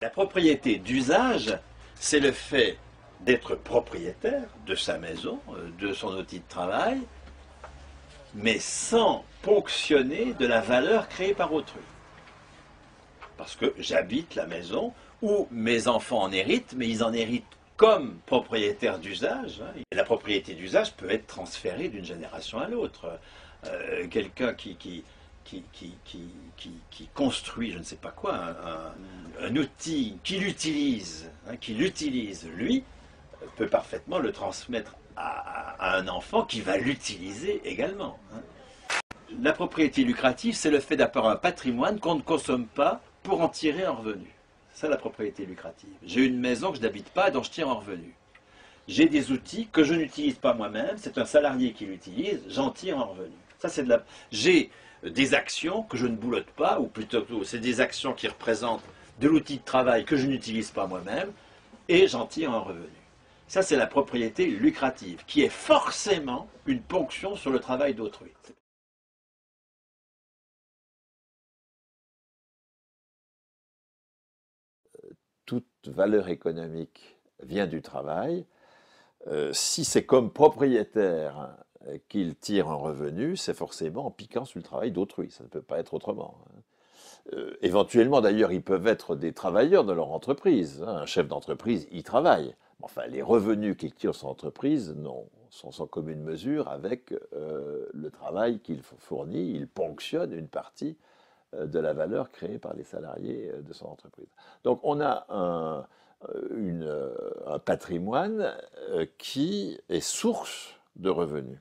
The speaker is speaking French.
La propriété d'usage, c'est le fait d'être propriétaire de sa maison, de son outil de travail, mais sans ponctionner de la valeur créée par autrui. Parce que j'habite la maison, ou mes enfants en héritent, mais ils en héritent comme propriétaires d'usage. La propriété d'usage peut être transférée d'une génération à l'autre. Quelqu'un qui construit, je ne sais pas quoi, un outil, qui l'utilise, lui, peut parfaitement le transmettre à un enfant qui va l'utiliser également. La propriété lucrative, c'est le fait d'avoir un patrimoine qu'on ne consomme pas pour en tirer un revenu. C'est ça la propriété lucrative. J'ai une maison que je n'habite pas, dont je tire un revenu. J'ai des outils que je n'utilise pas moi-même, c'est un salarié qui l'utilise, j'en tire un revenu. Ça, c'est de la... J'ai des actions que je ne boulotte pas, ou plutôt, c'est des actions qui représentent de l'outil de travail que je n'utilise pas moi-même, et j'en tire un revenu. Ça, c'est la propriété lucrative, qui est forcément une ponction sur le travail d'autrui. Toute valeur économique vient du travail. Si c'est comme propriétaire qu'il tire un revenu, c'est forcément en piquant sur le travail d'autrui. Ça ne peut pas être autrement. Éventuellement, d'ailleurs, ils peuvent être des travailleurs de leur entreprise. Un chef d'entreprise, il travaille. Enfin, les revenus qu'il tire sur son entreprise, non, sont sans commune mesure avec le travail qu'il fournit. Il ponctionne une partie de la valeur créée par les salariés de son entreprise. Donc on a un patrimoine qui est source de revenus.